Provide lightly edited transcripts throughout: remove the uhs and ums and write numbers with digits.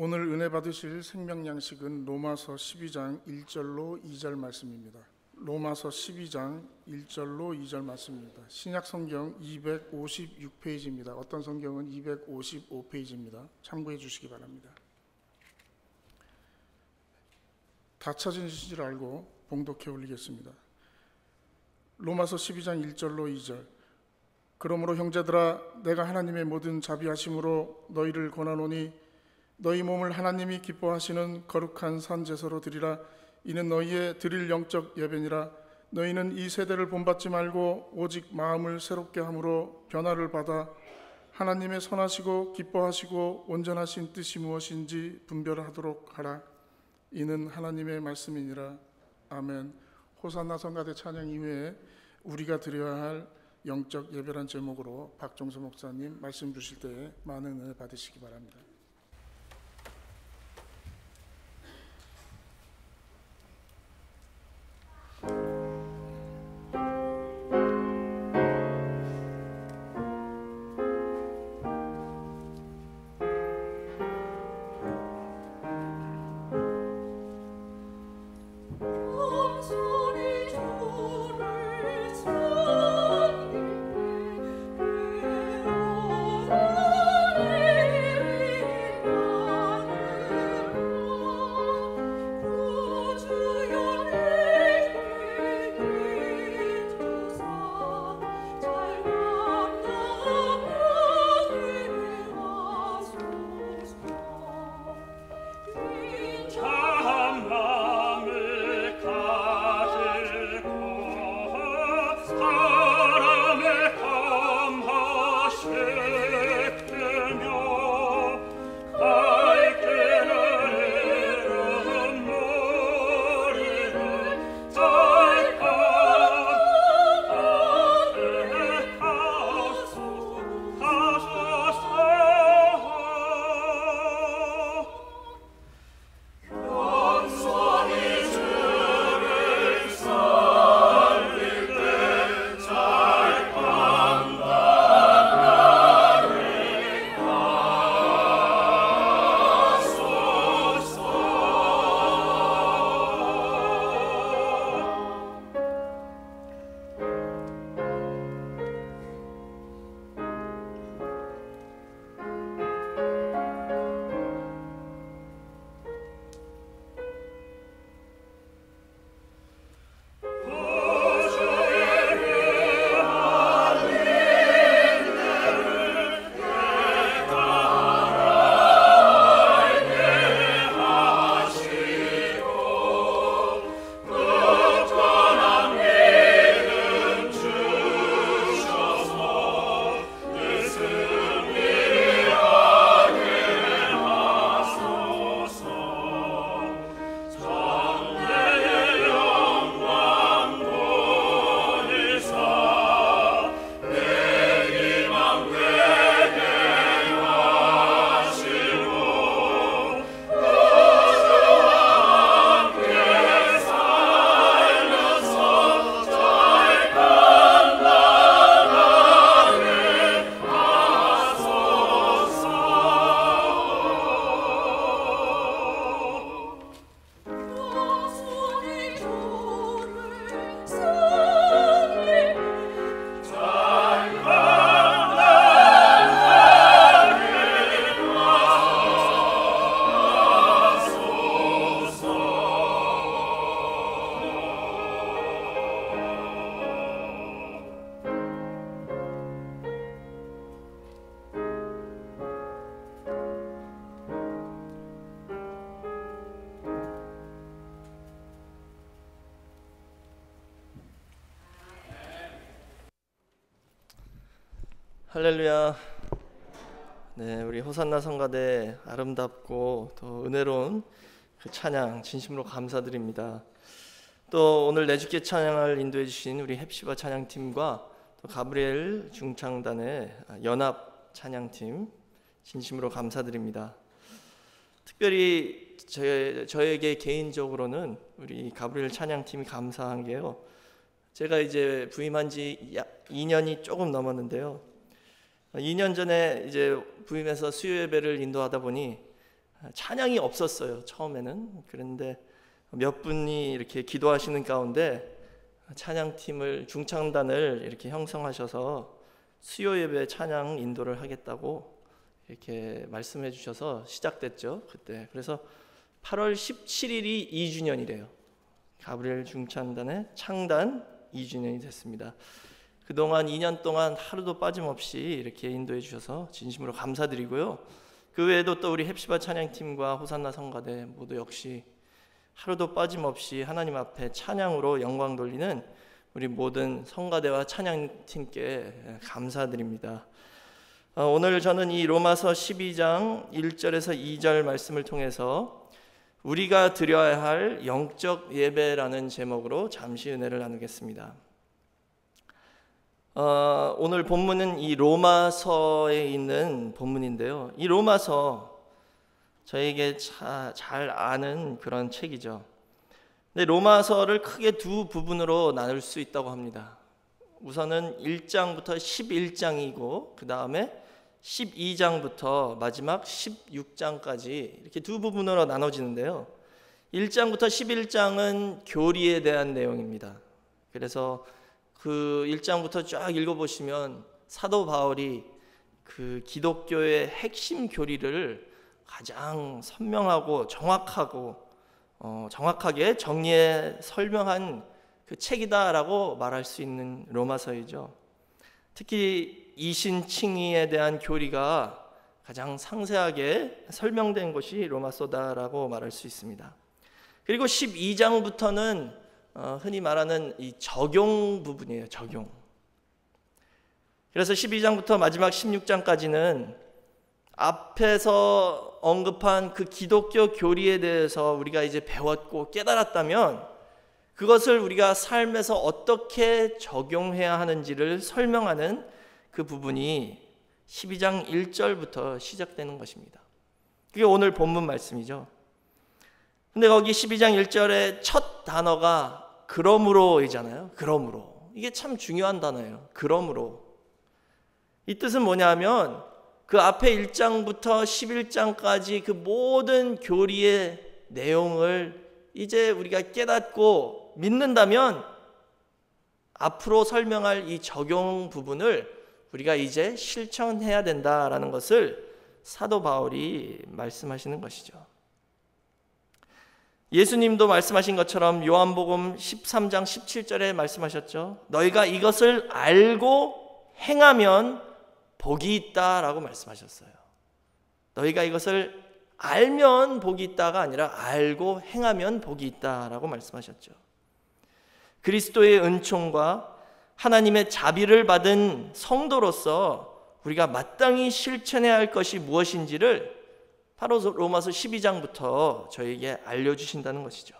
오늘 은혜 받으실 생명 양식은 로마서 12장 1절로 2절 말씀입니다. 로마서 12장 1절로 2절 말씀입니다. 신약 성경 256페이지입니다. 어떤 성경은 255페이지입니다. 참고해 주시기 바랍니다. 다 찾으신 줄 알고 봉독해 올리겠습니다. 로마서 12장 1절로 2절. 그러므로 형제들아, 내가 하나님의 모든 자비하심으로 너희를 권하노니 너희 몸을 하나님이 기뻐하시는 거룩한 산 제사로 드리라. 이는 너희의 드릴 영적 예배니라. 너희는 이 세대를 본받지 말고 오직 마음을 새롭게 함으로 변화를 받아 하나님의 선하시고 기뻐하시고 온전하신 뜻이 무엇인지 분별하도록 하라. 이는 하나님의 말씀이니라. 아멘. 호산나 성가대 찬양 이후에 우리가 드려야 할 영적 예배란 제목으로 박종수 목사님 말씀 주실 때에 많은 은혜 받으시기 바랍니다. 할렐루야. 네, 우리 호산나 성가대 아름답고 또 은혜로운 그 찬양 진심으로 감사드립니다. 또 오늘 내주께 찬양을 인도해 주신 우리 헵시바 찬양팀과 또 가브리엘 중창단의 연합 찬양팀 진심으로 감사드립니다. 특별히 저에게 개인적으로는 우리 가브리엘 찬양팀이 감사한 게요, 제가 이제 부임한 지 2년이 조금 넘었는데요, 2년 전에 이제 부임해서 수요 예배를 인도하다 보니 찬양이 없었어요, 처음에는. 그런데 몇 분이 이렇게 기도하시는 가운데 찬양팀을, 중창단을 이렇게 형성하셔서 수요 예배 찬양 인도를 하겠다고 이렇게 말씀해 주셔서 시작됐죠, 그때. 그래서 8월 17일이 2주년이래요. 가브리엘 중창단의 창단 2주년이 됐습니다. 그동안 2년 동안 하루도 빠짐없이 이렇게 인도해 주셔서 진심으로 감사드리고요. 그 외에도 또 우리 헵시바 찬양팀과 호산나 성가대 모두 역시 하루도 빠짐없이 하나님 앞에 찬양으로 영광 돌리는 우리 모든 성가대와 찬양팀께 감사드립니다. 오늘 저는 이 로마서 12장 1절에서 2절 말씀을 통해서 우리가 드려야 할 영적 예배라는 제목으로 잠시 은혜를 나누겠습니다. 오늘 본문은 이 로마서에 있는 본문인데요. 이 로마서 저에게 잘 아는 그런 책이죠. 근데 로마서를 크게 두 부분으로 나눌 수 있다고 합니다. 우선은 1장부터 11장이고 그 다음에 12장부터 마지막 16장까지 이렇게 두 부분으로 나눠지는데요. 1장부터 11장은 교리에 대한 내용입니다. 그래서 그 1장부터 쫙 읽어보시면 사도 바울이 그 기독교의 핵심 교리를 가장 선명하고 정확하게 정리해 설명한 그 책이다라고 말할 수 있는 로마서이죠. 특히 이신칭의에 대한 교리가 가장 상세하게 설명된 것이 로마서다라고 말할 수 있습니다. 그리고 12장부터는 흔히 말하는 이 적용 부분이에요. 적용. 그래서 12장부터 마지막 16장까지는 앞에서 언급한 그 기독교 교리에 대해서 우리가 이제 배웠고 깨달았다면 그것을 우리가 삶에서 어떻게 적용해야 하는지를 설명하는 그 부분이 12장 1절부터 시작되는 것입니다. 그게 오늘 본문 말씀이죠. 근데 거기 12장 1절의 첫 단어가 그러므로이잖아요. 그러므로. 이게 참 중요한 단어예요. 그러므로. 이 뜻은 뭐냐면 그 앞에 1장부터 11장까지 그 모든 교리의 내용을 이제 우리가 깨닫고 믿는다면 앞으로 설명할 이 적용 부분을 우리가 이제 실천해야 된다라는 것을 사도 바울이 말씀하시는 것이죠. 예수님도 말씀하신 것처럼 요한복음 13장 17절에 말씀하셨죠. 너희가 이것을 알고 행하면 복이 있다라고 말씀하셨어요. 너희가 이것을 알면 복이 있다가 아니라 알고 행하면 복이 있다라고 말씀하셨죠. 그리스도의 은총과 하나님의 자비를 받은 성도로서 우리가 마땅히 실천해야 할 것이 무엇인지를 바로 로마서 12장부터 저에게 알려주신다는 것이죠.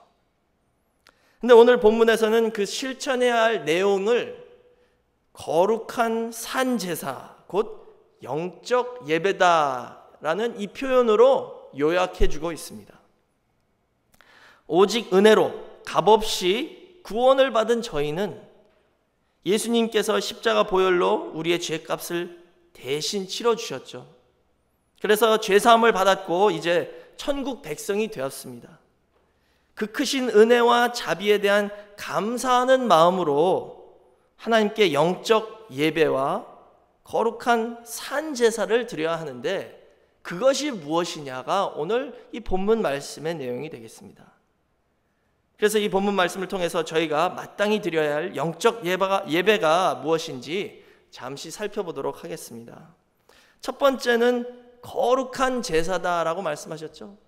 근데 오늘 본문에서는 그 실천해야 할 내용을 거룩한 산제사, 곧 영적 예배다라는 이 표현으로 요약해주고 있습니다. 오직 은혜로 값없이 구원을 받은 저희는 예수님께서 십자가 보혈로 우리의 죄값을 대신 치러주셨죠. 그래서 죄사함을 받았고 이제 천국 백성이 되었습니다. 그 크신 은혜와 자비에 대한 감사하는 마음으로 하나님께 영적 예배와 거룩한 산제사를 드려야 하는데 그것이 무엇이냐가 오늘 이 본문 말씀의 내용이 되겠습니다. 그래서 이 본문 말씀을 통해서 저희가 마땅히 드려야 할 영적 예배가 무엇인지 잠시 살펴보도록 하겠습니다. 첫 번째는 거룩한 제사다라고 말씀하셨죠.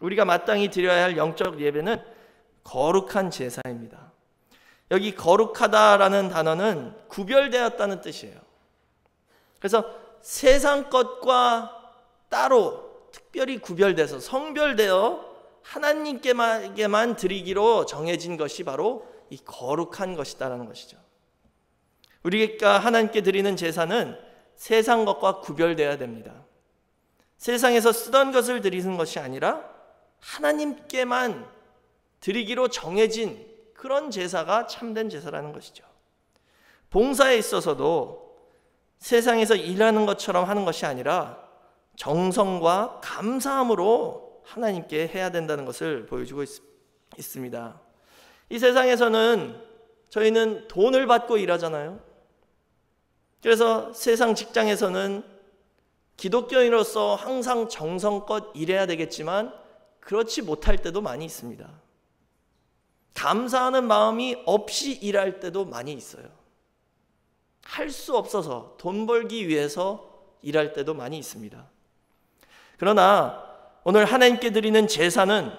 우리가 마땅히 드려야 할 영적 예배는 거룩한 제사입니다. 여기 거룩하다라는 단어는 구별되었다는 뜻이에요. 그래서 세상 것과 따로 특별히 구별돼서 성별되어 하나님께만 드리기로 정해진 것이 바로 이 거룩한 것이다라는 것이죠. 우리가 하나님께 드리는 제사는 세상 것과 구별되어야 됩니다. 세상에서 쓰던 것을 드리는 것이 아니라 하나님께만 드리기로 정해진 그런 제사가 참된 제사라는 것이죠. 봉사에 있어서도 세상에서 일하는 것처럼 하는 것이 아니라 정성과 감사함으로 하나님께 해야 된다는 것을 보여주고 있습니다. 이 세상에서는 저희는 돈을 받고 일하잖아요. 그래서 세상 직장에서는 기독교인으로서 항상 정성껏 일해야 되겠지만 그렇지 못할 때도 많이 있습니다. 감사하는 마음이 없이 일할 때도 많이 있어요. 할 수 없어서 돈 벌기 위해서 일할 때도 많이 있습니다. 그러나 오늘 하나님께 드리는 제사는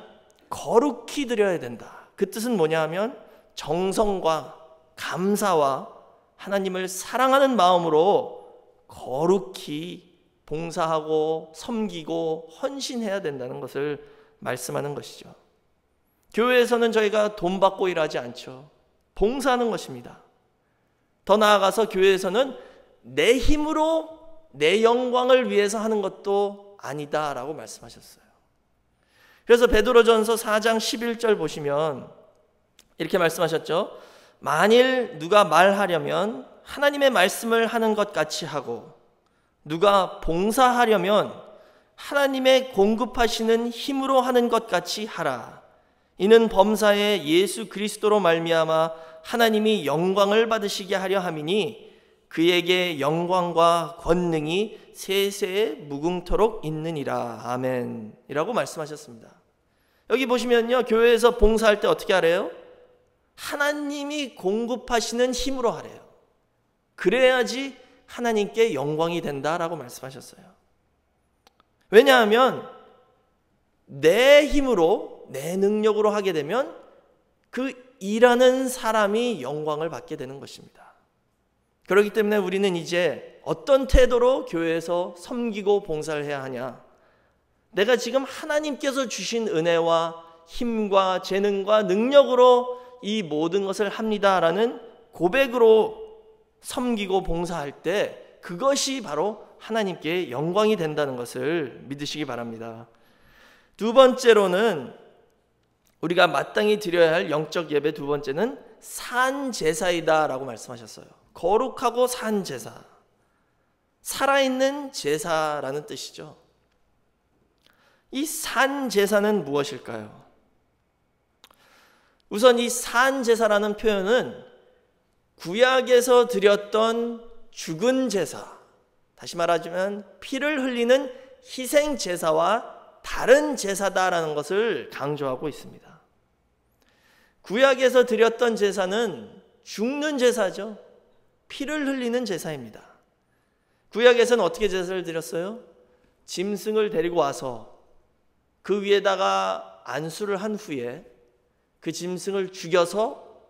거룩히 드려야 된다. 그 뜻은 뭐냐 하면 정성과 감사와 하나님을 사랑하는 마음으로 거룩히 봉사하고 섬기고 헌신해야 된다는 것을 말씀하는 것이죠. 교회에서는 저희가 돈 받고 일하지 않죠. 봉사하는 것입니다. 더 나아가서 교회에서는 내 힘으로 내 영광을 위해서 하는 것도 아니다라고 말씀하셨어요. 그래서 베드로전서 4장 11절 보시면 이렇게 말씀하셨죠. 만일 누가 말하려면 하나님의 말씀을 하는 것 같이 하고 누가 봉사하려면 하나님의 공급하시는 힘으로 하는 것 같이 하라. 이는 범사에 예수 그리스도로 말미암아 하나님이 영광을 받으시게 하려 함이니 그에게 영광과 권능이 세세에 무궁토록 있느니라. 아멘 이라고 말씀하셨습니다. 여기 보시면요, 교회에서 봉사할 때 어떻게 하래요? 하나님이 공급하시는 힘으로 하래요. 그래야지 하나님께 영광이 된다라고 말씀하셨어요. 왜냐하면 내 힘으로 내 능력으로 하게 되면 그 일하는 사람이 영광을 받게 되는 것입니다. 그렇기 때문에 우리는 이제 어떤 태도로 교회에서 섬기고 봉사를 해야 하냐? 내가 지금 하나님께서 주신 은혜와 힘과 재능과 능력으로 이 모든 것을 합니다라는 고백으로 섬기고 봉사할 때 그것이 바로 하나님께 영광이 된다는 것을 믿으시기 바랍니다. 두 번째로는 우리가 마땅히 드려야 할 영적 예배 두 번째는 산제사이다 라고 말씀하셨어요. 거룩하고 산제사, 살아있는 제사라는 뜻이죠. 이 산제사는 무엇일까요? 우선 이 산제사라는 표현은 구약에서 드렸던 죽은 제사, 다시 말하자면 피를 흘리는 희생 제사와 다른 제사다라는 것을 강조하고 있습니다. 구약에서 드렸던 제사는 죽는 제사죠. 피를 흘리는 제사입니다. 구약에서는 어떻게 제사를 드렸어요? 짐승을 데리고 와서 그 위에다가 안수를 한 후에 그 짐승을 죽여서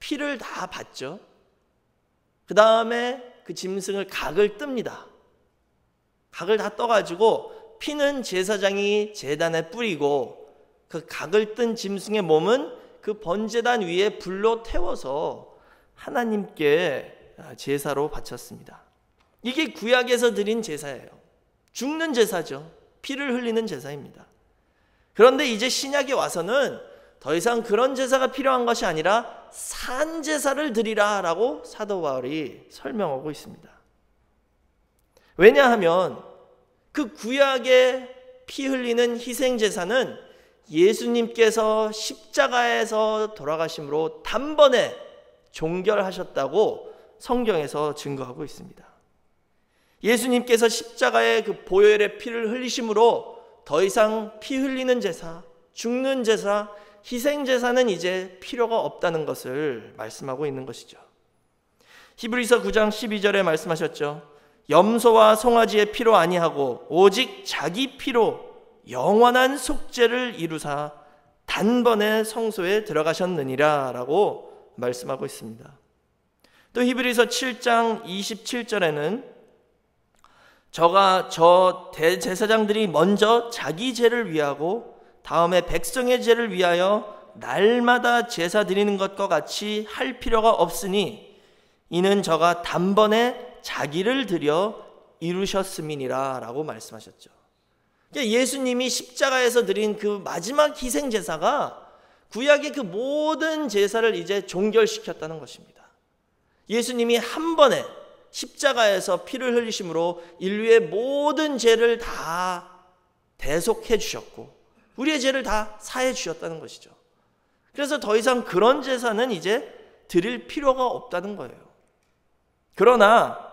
피를 다 받죠. 그 다음에 그 짐승을 각을 뜹니다. 각을 다 떠가지고 피는 제사장이 제단에 뿌리고 그 각을 뜬 짐승의 몸은 그 번제단 위에 불로 태워서 하나님께 제사로 바쳤습니다. 이게 구약에서 드린 제사예요. 죽는 제사죠. 피를 흘리는 제사입니다. 그런데 이제 신약에 와서는 더 이상 그런 제사가 필요한 것이 아니라 산제사를 드리라라고 사도 바울이 설명하고 있습니다. 왜냐하면 그 구약의 피 흘리는 희생제사는 예수님께서 십자가에서 돌아가심으로 단번에 종결하셨다고 성경에서 증거하고 있습니다. 예수님께서 십자가의 그 보혈의 피를 흘리심으로 더 이상 피 흘리는 제사, 죽는 제사, 희생제사는 이제 필요가 없다는 것을 말씀하고 있는 것이죠. 히브리서 9장 12절에 말씀하셨죠. 염소와 송아지의 피로 아니하고 오직 자기 피로 영원한 속죄를 이루사 단번에 성소에 들어가셨느니라 라고 말씀하고 있습니다. 또 히브리서 7장 27절에는 저 대제사장들이 먼저 자기 죄를 위하고 다음에 백성의 죄를 위하여 날마다 제사 드리는 것과 같이 할 필요가 없으니 이는 저가 단번에 자기를 드려 이루셨음이니라 라고 말씀하셨죠. 예수님이 십자가에서 드린 그 마지막 희생 제사가 구약의 그 모든 제사를 이제 종결시켰다는 것입니다. 예수님이 한 번에 십자가에서 피를 흘리심으로 인류의 모든 죄를 다 대속해 주셨고 우리의 죄를 다 사해 주셨다는 것이죠. 그래서 더 이상 그런 제사는 이제 드릴 필요가 없다는 거예요. 그러나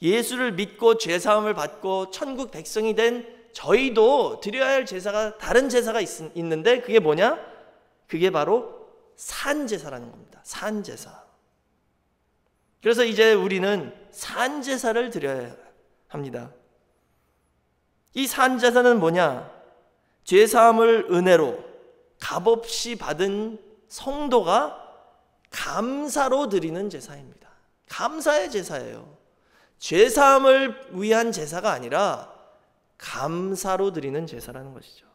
예수를 믿고 죄사함을 받고 천국 백성이 된 저희도 드려야 할 제사가, 다른 제사가 있는데 그게 뭐냐? 그게 바로 산제사라는 겁니다. 산제사. 그래서 이제 우리는 산제사를 드려야 합니다. 이 산제사는 뭐냐? 죄사함을 은혜로 값없이 받은 성도가 감사로 드리는 제사입니다. 감사의 제사예요. 죄사함을 위한 제사가 아니라 감사로 드리는 제사라는 것이죠.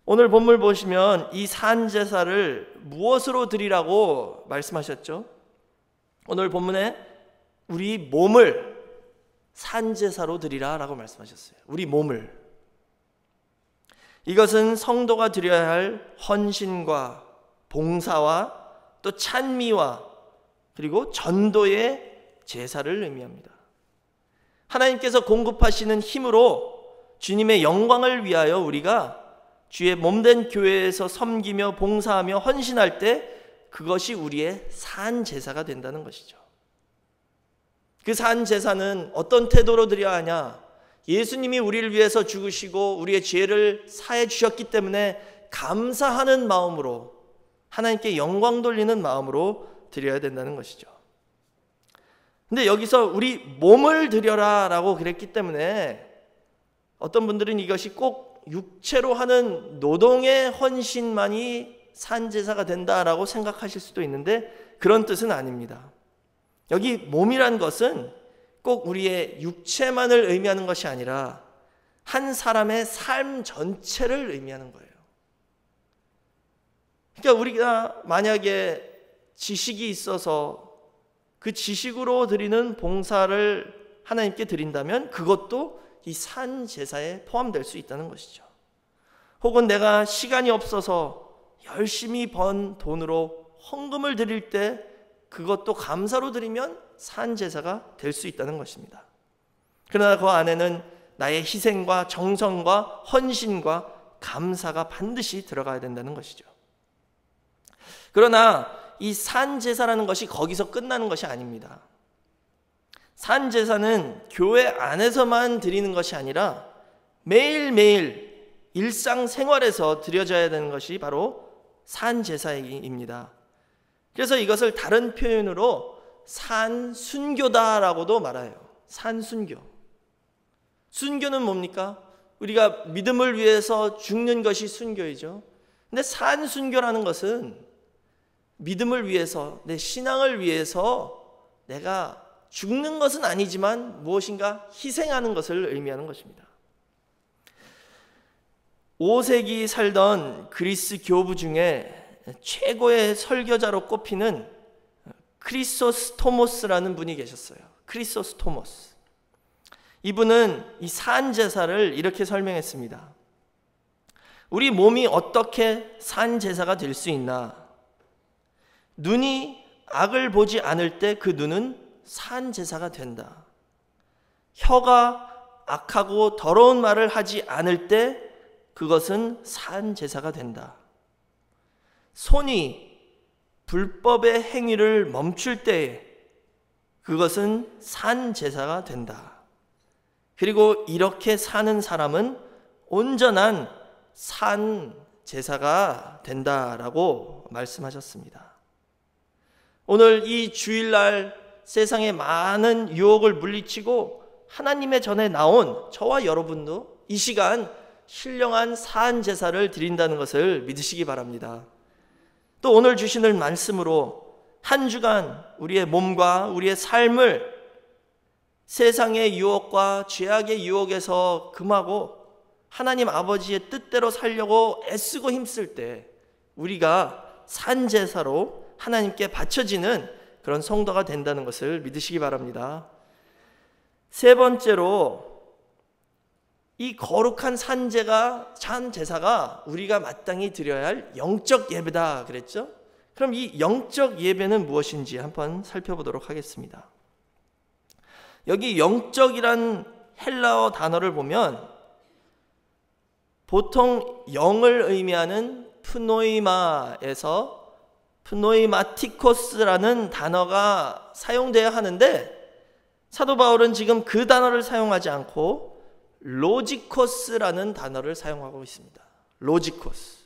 오늘 본문 보시면 이 산제사를 무엇으로 드리라고 말씀하셨죠? 오늘 본문에 우리 몸을 산제사로 드리라라고 말씀하셨어요. 우리 몸을. 이것은 성도가 드려야 할 헌신과 봉사와 또 찬미와 그리고 전도의 제사를 의미합니다. 하나님께서 공급하시는 힘으로 주님의 영광을 위하여 우리가 주의 몸된 교회에서 섬기며 봉사하며 헌신할 때 그것이 우리의 산 제사가 된다는 것이죠. 그 산 제사는 어떤 태도로 드려야 하냐? 예수님이 우리를 위해서 죽으시고 우리의 죄를 사해 주셨기 때문에 감사하는 마음으로, 하나님께 영광 돌리는 마음으로 드려야 된다는 것이죠. 근데 여기서 우리 몸을 드려라 라고 그랬기 때문에 어떤 분들은 이것이 꼭 육체로 하는 노동의 헌신만이 산제사가 된다라고 생각하실 수도 있는데 그런 뜻은 아닙니다. 여기 몸이란 것은 꼭 우리의 육체만을 의미하는 것이 아니라 한 사람의 삶 전체를 의미하는 거예요. 그러니까 우리가 만약에 지식이 있어서 그 지식으로 드리는 봉사를 하나님께 드린다면 그것도 이 산제사에 포함될 수 있다는 것이죠. 혹은 내가 시간이 없어서 열심히 번 돈으로 헌금을 드릴 때 그것도 감사로 드리면 산제사가 될 수 있다는 것입니다. 그러나 그 안에는 나의 희생과 정성과 헌신과 감사가 반드시 들어가야 된다는 것이죠. 그러나 이 산제사라는 것이 거기서 끝나는 것이 아닙니다. 산제사는 교회 안에서만 드리는 것이 아니라 매일매일 일상생활에서 드려져야 되는 것이 바로 산제사입니다. 그래서 이것을 다른 표현으로 산순교다라고도 말해요. 산순교. 순교는 뭡니까? 우리가 믿음을 위해서 죽는 것이 순교이죠. 근데 산순교라는 것은 믿음을 위해서, 내 신앙을 위해서 내가 죽는 것은 아니지만 무엇인가 희생하는 것을 의미하는 것입니다. 5세기 살던 그리스 교부 중에 최고의 설교자로 꼽히는 크리소스토모스라는 분이 계셨어요. 크리소스토모스. 이분은 이 산제사를 이렇게 설명했습니다. 우리 몸이 어떻게 산제사가 될 수 있나? 눈이 악을 보지 않을 때 그 눈은 산제사가 된다. 혀가 악하고 더러운 말을 하지 않을 때 그것은 산제사가 된다. 손이 불법의 행위를 멈출 때에 그것은 산제사가 된다. 그리고 이렇게 사는 사람은 온전한 산제사가 된다라고 말씀하셨습니다. 오늘 이 주일날 세상의 많은 유혹을 물리치고 하나님의 전에 나온 저와 여러분도 이 시간 신령한 산제사를 드린다는 것을 믿으시기 바랍니다. 또 오늘 주시는 말씀으로 한 주간 우리의 몸과 우리의 삶을 세상의 유혹과 죄악의 유혹에서 금하고 하나님 아버지의 뜻대로 살려고 애쓰고 힘쓸 때 우리가 산제사로 하나님께 바쳐지는 그런 성도가 된다는 것을 믿으시기 바랍니다. 세 번째로 이 거룩한 산제사가 우리가 마땅히 드려야 할 영적 예배다 그랬죠? 그럼 이 영적 예배는 무엇인지 한번 살펴보도록 하겠습니다. 여기 영적이란 헬라어 단어를 보면 보통 영을 의미하는 프노이마에서 프노이마티코스라는 단어가 사용되어야 하는데, 사도 바울은 지금 그 단어를 사용하지 않고 로지코스라는 단어를 사용하고 있습니다. 로지코스.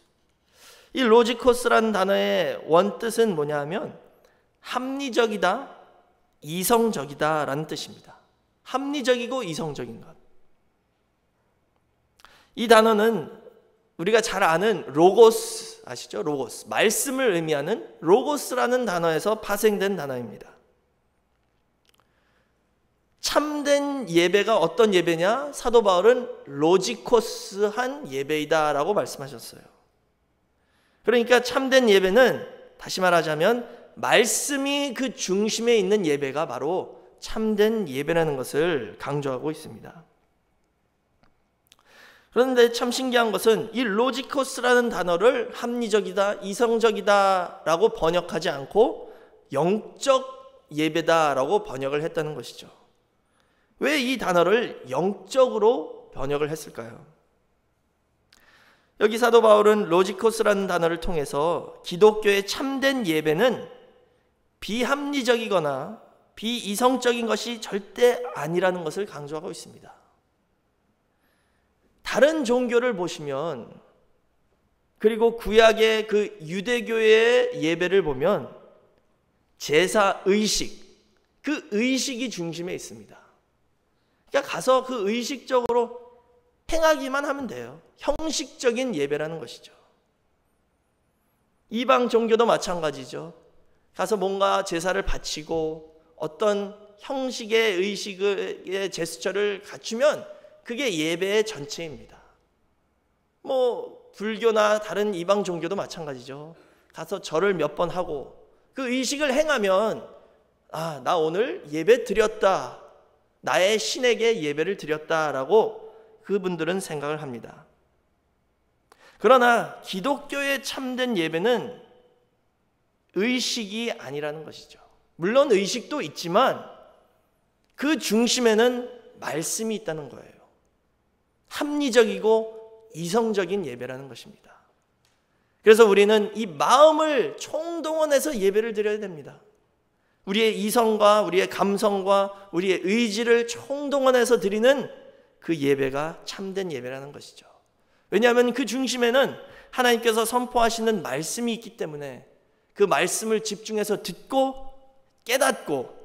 이 로지코스라는 단어의 원뜻은 뭐냐 하면 합리적이다, 이성적이다 라는 뜻입니다. 합리적이고 이성적인 것. 이 단어는 우리가 잘 아는 로고스 아시죠? 로고스. 말씀을 의미하는 로고스라는 단어에서 파생된 단어입니다. 참된 예배가 어떤 예배냐? 사도 바울은 로지코스한 예배이다 라고 말씀하셨어요. 그러니까 참된 예배는 다시 말하자면 말씀이 그 중심에 있는 예배가 바로 참된 예배라는 것을 강조하고 있습니다. 그런데 참 신기한 것은 이 로지코스라는 단어를 합리적이다, 이성적이다 라고 번역하지 않고 영적 예배다 라고 번역을 했다는 것이죠. 왜 이 단어를 영적으로 번역을 했을까요? 여기 사도 바울은 로지코스라는 단어를 통해서 기독교의 참된 예배는 비합리적이거나 비이성적인 것이 절대 아니라는 것을 강조하고 있습니다. 다른 종교를 보시면, 그리고 구약의 그 유대교의 예배를 보면 제사 의식, 그 의식이 중심에 있습니다. 그러니까 가서 그 의식적으로 행하기만 하면 돼요. 형식적인 예배라는 것이죠. 이방 종교도 마찬가지죠. 가서 뭔가 제사를 바치고 어떤 형식의 의식의 제스처를 갖추면 그게 예배의 전체입니다. 불교나 다른 이방 종교도 마찬가지죠. 가서 절을 몇 번 하고 그 의식을 행하면 나 오늘 예배 드렸다, 나의 신에게 예배를 드렸다라고 그분들은 생각을 합니다. 그러나 기독교의 참된 예배는 의식이 아니라는 것이죠. 물론 의식도 있지만 그 중심에는 말씀이 있다는 거예요. 합리적이고 이성적인 예배라는 것입니다. 그래서 우리는 이 마음을 총동원해서 예배를 드려야 됩니다. 우리의 이성과 우리의 감성과 우리의 의지를 총동원해서 드리는 그 예배가 참된 예배라는 것이죠. 왜냐하면 그 중심에는 하나님께서 선포하시는 말씀이 있기 때문에 그 말씀을 집중해서 듣고 깨닫고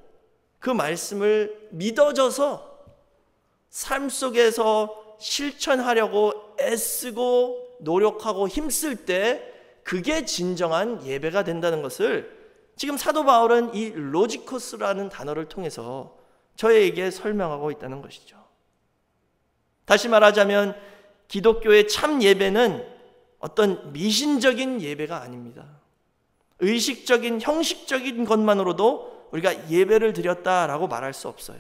그 말씀을 믿어져서 삶 속에서 실천하려고 애쓰고 노력하고 힘쓸 때 그게 진정한 예배가 된다는 것을 지금 사도 바울은 이 로지코스라는 단어를 통해서 저에게 설명하고 있다는 것이죠. 다시 말하자면 기독교의 참 예배는 어떤 미신적인 예배가 아닙니다. 의식적인 형식적인 것만으로도 우리가 예배를 드렸다라고 말할 수 없어요.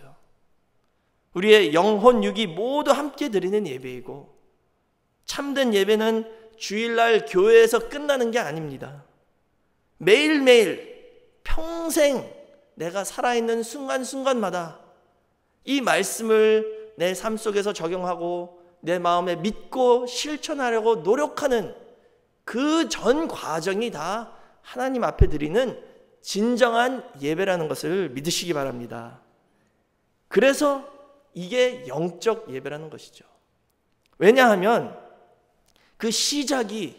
우리의 영혼 육이 모두 함께 드리는 예배이고, 참된 예배는 주일날 교회에서 끝나는 게 아닙니다. 매일매일 평생 내가 살아있는 순간순간마다 이 말씀을 내 삶 속에서 적용하고 내 마음에 믿고 실천하려고 노력하는 그 전 과정이 다 하나님 앞에 드리는 진정한 예배라는 것을 믿으시기 바랍니다. 그래서 이게 영적 예배라는 것이죠. 왜냐하면 그 시작이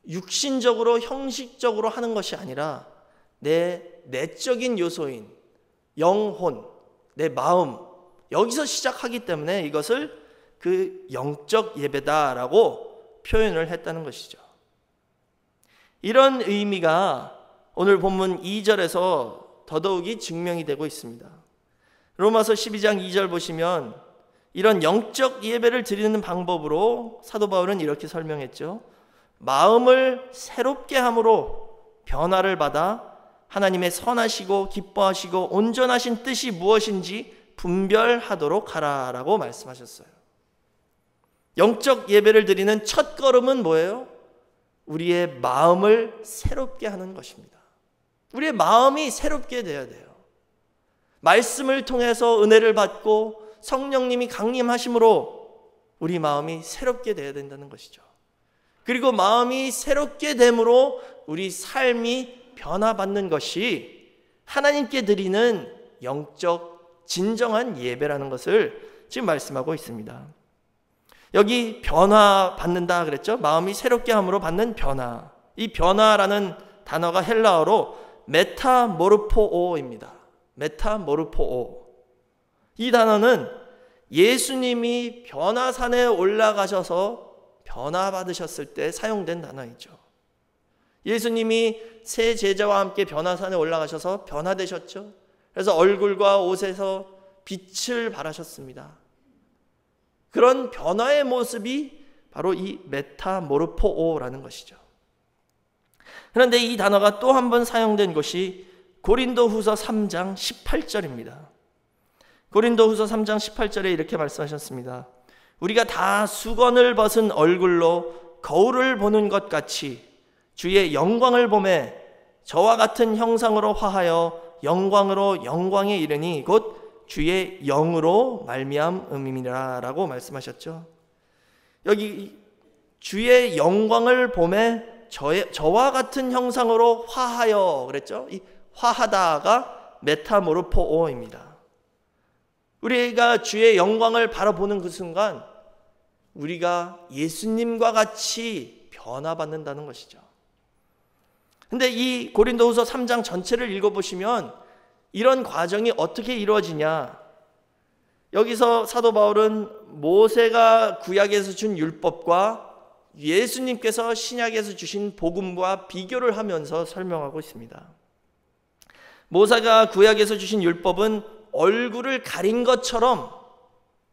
육신적으로 형식적으로 하는 것이 아니라 내 내적인 요소인 영혼, 내 마음, 여기서 시작하기 때문에 이것을 그 영적 예배다라고 표현을 했다는 것이죠. 이런 의미가 오늘 본문 2절에서 더더욱이 증명이 되고 있습니다. 로마서 12장 2절 보시면 이런 영적 예배를 드리는 방법으로 사도 바울은 이렇게 설명했죠. 마음을 새롭게 함으로 변화를 받아 하나님의 선하시고 기뻐하시고 온전하신 뜻이 무엇인지 분별하도록 하라라고 말씀하셨어요. 영적 예배를 드리는 첫 걸음은 뭐예요? 우리의 마음을 새롭게 하는 것입니다. 우리의 마음이 새롭게 되어야 돼요. 말씀을 통해서 은혜를 받고 성령님이 강림하심으로 우리 마음이 새롭게 되어야 된다는 것이죠. 그리고 마음이 새롭게 됨으로 우리 삶이 변화받는 것이 하나님께 드리는 영적 진정한 예배라는 것을 지금 말씀하고 있습니다. 여기 변화받는다 그랬죠? 마음이 새롭게 함으로 받는 변화. 이 변화라는 단어가 헬라어로 메타모르포오입니다. 메타모르포오. 이 단어는 예수님이 변화산에 올라가셔서 변화받으셨을 때 사용된 단어이죠. 예수님이 새 제자와 함께 변화산에 올라가셔서 변화되셨죠. 그래서 얼굴과 옷에서 빛을 발하셨습니다. 그런 변화의 모습이 바로 이 메타모르포오라는 것이죠. 그런데 이 단어가 또 한 번 사용된 것이 고린도후서 3장 18절입니다. 고린도후서 3장 18절에 이렇게 말씀하셨습니다. 우리가 다 수건을 벗은 얼굴로 거울을 보는 것 같이 주의 영광을 보매 저와 같은 형상으로 화하여 영광으로 영광에 이르니 곧 주의 영으로 말미암음이니라 라고 말씀하셨죠. 여기 주의 영광을 보매 저와 같은 형상으로 화하여 그랬죠. 이 화하다가 메타모르포오입니다. 우리가 주의 영광을 바라보는 그 순간 우리가 예수님과 같이 변화받는다는 것이죠. 근데 이 고린도후서 3장 전체를 읽어보시면 이런 과정이 어떻게 이루어지냐. 여기서 사도 바울은 모세가 구약에서 준 율법과 예수님께서 신약에서 주신 복음과 비교를 하면서 설명하고 있습니다. 모세가 구약에서 주신 율법은 얼굴을 가린 것처럼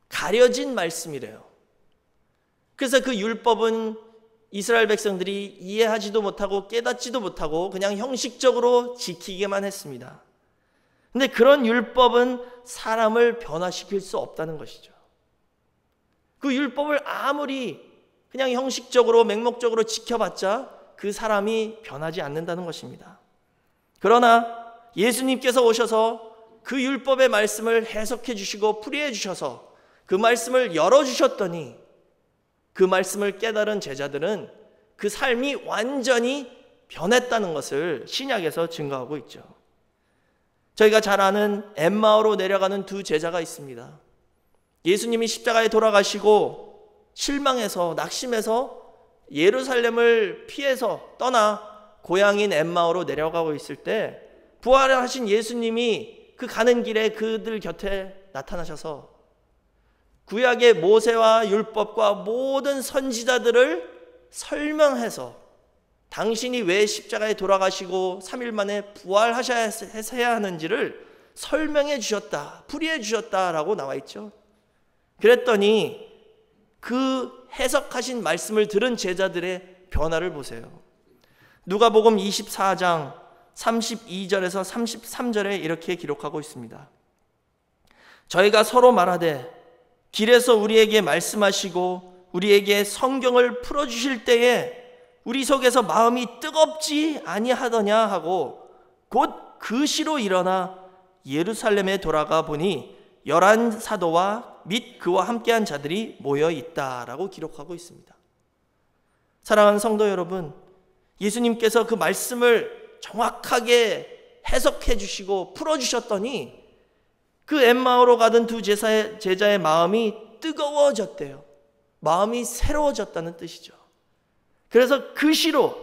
가려진 말씀이래요. 그래서 그 율법은 이스라엘 백성들이 이해하지도 못하고 깨닫지도 못하고 그냥 형식적으로 지키기만 했습니다. 근데 그런 율법은 사람을 변화시킬 수 없다는 것이죠. 그 율법을 아무리 그냥 형식적으로 맹목적으로 지켜봤자 그 사람이 변하지 않는다는 것입니다. 그러나 예수님께서 오셔서 그 율법의 말씀을 해석해 주시고 풀이해 주셔서 그 말씀을 열어주셨더니 그 말씀을 깨달은 제자들은 그 삶이 완전히 변했다는 것을 신약에서 증거하고 있죠. 저희가 잘 아는 엠마오로 내려가는 두 제자가 있습니다. 예수님이 십자가에 돌아가시고 실망해서 낙심해서 예루살렘을 피해서 떠나 고향인 엠마오로 내려가고 있을 때 부활하신 예수님이 그 가는 길에 그들 곁에 나타나셔서 구약의 모세와 율법과 모든 선지자들을 설명해서 당신이 왜 십자가에 돌아가시고 3일 만에 부활하셔야 하는지를 설명해 주셨다, 풀이해 주셨다라고 나와 있죠. 그랬더니 그 해석하신 말씀을 들은 제자들의 변화를 보세요. 누가복음 24장 32절에서 33절에 이렇게 기록하고 있습니다. 저희가 서로 말하되 길에서 우리에게 말씀하시고 우리에게 성경을 풀어주실 때에 우리 속에서 마음이 뜨겁지 아니하더냐 하고 곧 그 시로 일어나 예루살렘에 돌아가 보니 11 사도와 및 그와 함께한 자들이 모여 있다라고 기록하고 있습니다. 사랑하는 성도 여러분, 예수님께서 그 말씀을 정확하게 해석해 주시고 풀어주셨더니 그 엠마오로 가던 두 제자의 마음이 뜨거워졌대요. 마음이 새로워졌다는 뜻이죠. 그래서 그 시로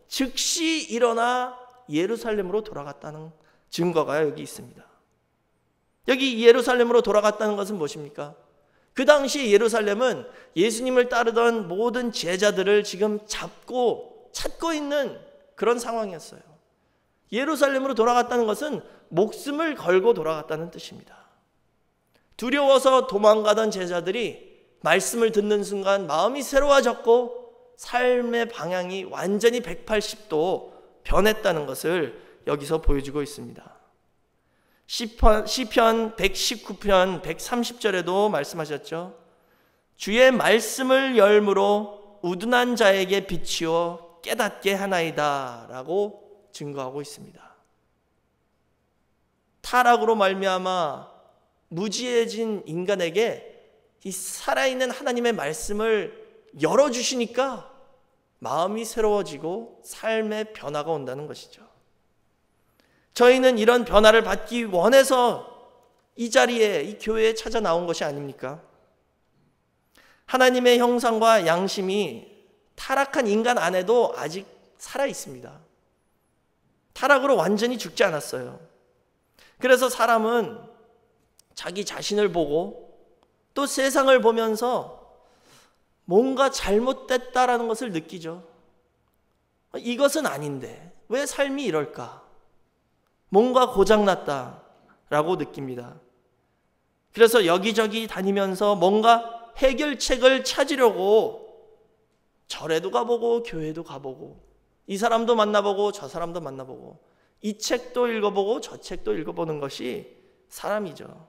즉시 일어나 예루살렘으로 돌아갔다는 증거가 여기 있습니다. 여기 예루살렘으로 돌아갔다는 것은 무엇입니까? 그 당시 예루살렘은 예수님을 따르던 모든 제자들을 지금 찾고 있는 그런 상황이었어요. 예루살렘으로 돌아갔다는 것은 목숨을 걸고 돌아갔다는 뜻입니다. 두려워서 도망가던 제자들이 말씀을 듣는 순간 마음이 새로워졌고 삶의 방향이 완전히 180도 변했다는 것을 여기서 보여주고 있습니다. 시편 119편 130절에도 말씀하셨죠. 주의 말씀을 열므로 우둔한 자에게 비치어 깨닫게 하나이다 라고 증거하고 있습니다. 타락으로 말미암아 무지해진 인간에게 이 살아있는 하나님의 말씀을 열어주시니까 마음이 새로워지고 삶의 변화가 온다는 것이죠. 저희는 이런 변화를 받기 원해서 이 자리에, 이 교회에 찾아 나온 것이 아닙니까? 하나님의 형상과 양심이 타락한 인간 안에도 아직 살아 있습니다. 타락으로 완전히 죽지 않았어요. 그래서 사람은 자기 자신을 보고 또 세상을 보면서 뭔가 잘못됐다라는 것을 느끼죠. 이것은 아닌데 왜 삶이 이럴까? 뭔가 고장났다라고 느낍니다. 그래서 여기저기 다니면서 뭔가 해결책을 찾으려고 절에도 가보고 교회도 가보고 이 사람도 만나보고 저 사람도 만나보고 이 책도 읽어보고 저 책도 읽어보는 것이 사람이죠.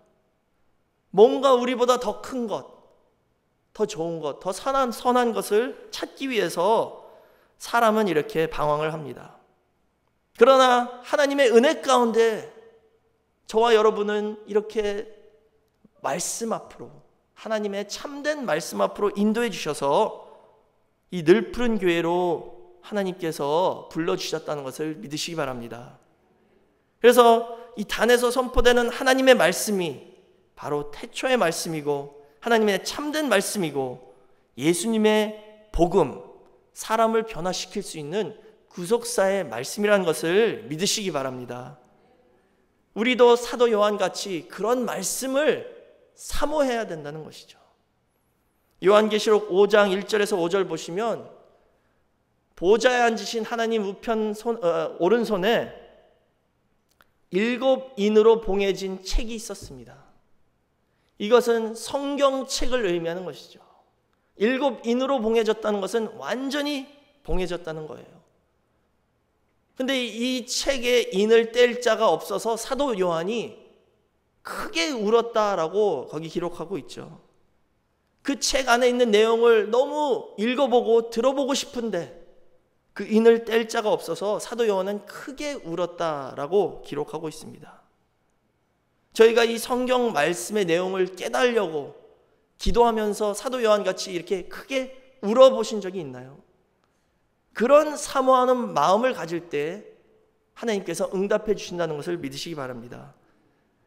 뭔가 우리보다 더 큰 것, 더 좋은 것, 더 선한 것을 찾기 위해서 사람은 이렇게 방황을 합니다. 그러나 하나님의 은혜 가운데 저와 여러분은 이렇게 말씀 앞으로, 하나님의 참된 말씀 앞으로 인도해 주셔서 이 늘푸른 교회로 하나님께서 불러주셨다는 것을 믿으시기 바랍니다. 그래서 이 단에서 선포되는 하나님의 말씀이 바로 태초의 말씀이고 하나님의 참된 말씀이고 예수님의 복음, 사람을 변화시킬 수 있는 구속사의 말씀이라는 것을 믿으시기 바랍니다. 우리도 사도 요한같이 그런 말씀을 사모해야 된다는 것이죠. 요한계시록 5장 1절에서 5절 보시면 보좌에 앉으신 하나님 우편 오른손에 7인으로 봉해진 책이 있었습니다. 이것은 성경책을 의미하는 것이죠. 7인으로 봉해졌다는 것은 완전히 봉해졌다는 거예요. 근데 이 책에 인을 뗄 자가 없어서 사도 요한이 크게 울었다라고 거기 기록하고 있죠. 그 책 안에 있는 내용을 너무 읽어보고 들어보고 싶은데 그 인을 뗄 자가 없어서 사도 요한은 크게 울었다라고 기록하고 있습니다. 저희가 이 성경 말씀의 내용을 깨달으려고 기도하면서 사도 요한같이 이렇게 크게 울어보신 적이 있나요? 그런 사모하는 마음을 가질 때 하나님께서 응답해 주신다는 것을 믿으시기 바랍니다.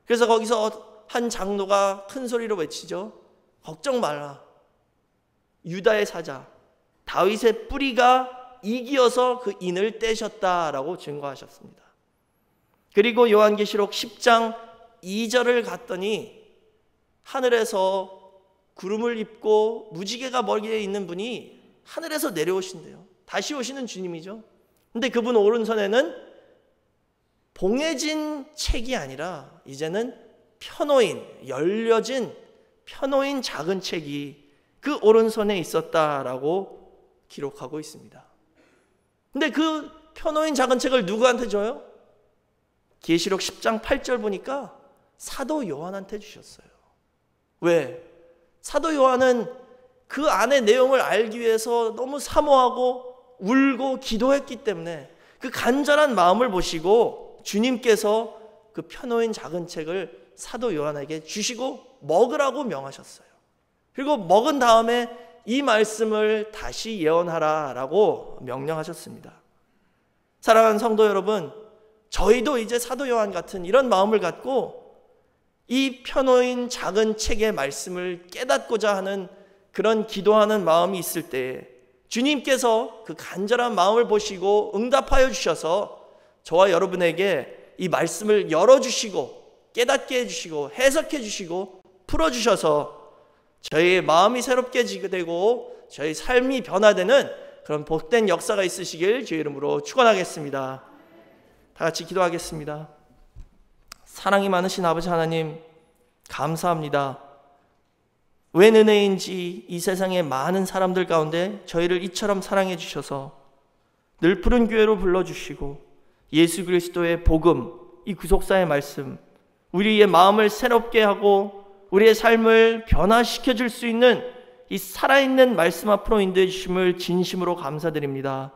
그래서 거기서 한 장로가 큰 소리로 외치죠. 걱정 말라. 유다의 사자 다윗의 뿌리가 이기어서 그 인을 떼셨다라고 증거하셨습니다. 그리고 요한계시록 10장 2절을 갔더니 하늘에서 구름을 입고 무지개가 머리에 있는 분이 하늘에서 내려오신대요. 다시 오시는 주님이죠. 근데 그분 오른손에는 봉해진 책이 아니라 이제는 펴놓인, 열려진 펴놓인 작은 책이 그 오른손에 있었다라고 기록하고 있습니다. 근데 그 펴놓인 작은 책을 누구한테 줘요? 계시록 10장 8절 보니까 사도 요한한테 주셨어요. 왜? 사도 요한은 그 안의 내용을 알기 위해서 너무 사모하고 울고 기도했기 때문에 그 간절한 마음을 보시고 주님께서 그 펴놓인 작은 책을 사도 요한에게 주시고 먹으라고 명하셨어요. 그리고 먹은 다음에 이 말씀을 다시 예언하라라고 명령하셨습니다. 사랑하는 성도 여러분, 저희도 이제 사도 요한 같은 이런 마음을 갖고 이 펴놓인 작은 책의 말씀을 깨닫고자 하는 그런 기도하는 마음이 있을 때 주님께서 그 간절한 마음을 보시고 응답하여 주셔서 저와 여러분에게 이 말씀을 열어주시고 깨닫게 해주시고 해석해 주시고 풀어주셔서 저희의 마음이 새롭게 되고 저희 삶이 변화되는 그런 복된 역사가 있으시길 주의 이름으로 축원하겠습니다. 다 같이 기도하겠습니다. 사랑이 많으신 아버지 하나님, 감사합니다. 웬 은혜인지 이 세상의 많은 사람들 가운데 저희를 이처럼 사랑해 주셔서 늘푸른 교회로 불러주시고 예수 그리스도의 복음, 이 구속사의 말씀, 우리의 마음을 새롭게 하고 우리의 삶을 변화시켜 줄 수 있는 이 살아있는 말씀 앞으로 인도해 주심을 진심으로 감사드립니다.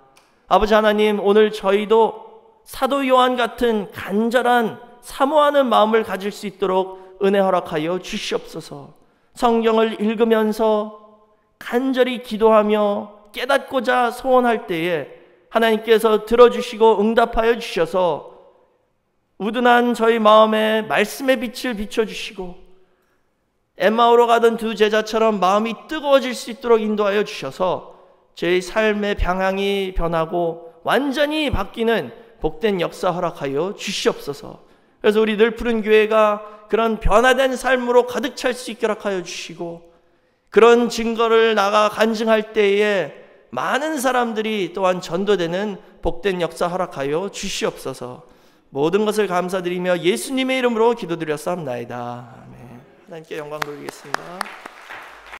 아버지 하나님, 오늘 저희도 사도 요한 같은 간절한 사모하는 마음을 가질 수 있도록 은혜 허락하여 주시옵소서. 성경을 읽으면서 간절히 기도하며 깨닫고자 소원할 때에 하나님께서 들어주시고 응답하여 주셔서 우둔한 저희 마음에 말씀의 빛을 비춰주시고 엠마오로 가던 두 제자처럼 마음이 뜨거워질 수 있도록 인도하여 주셔서 저희 삶의 방향이 변하고 완전히 바뀌는 복된 역사 허락하여 주시옵소서. 그래서 우리 늘푸른 교회가 그런 변화된 삶으로 가득 찰 수 있게 허락하여 주시고 그런 증거를 나가 간증할 때에 많은 사람들이 또한 전도되는 복된 역사 허락하여 주시옵소서. 모든 것을 감사드리며 예수님의 이름으로 기도드렸사옵나이다. 아멘. 하나님께 영광 돌리겠습니다.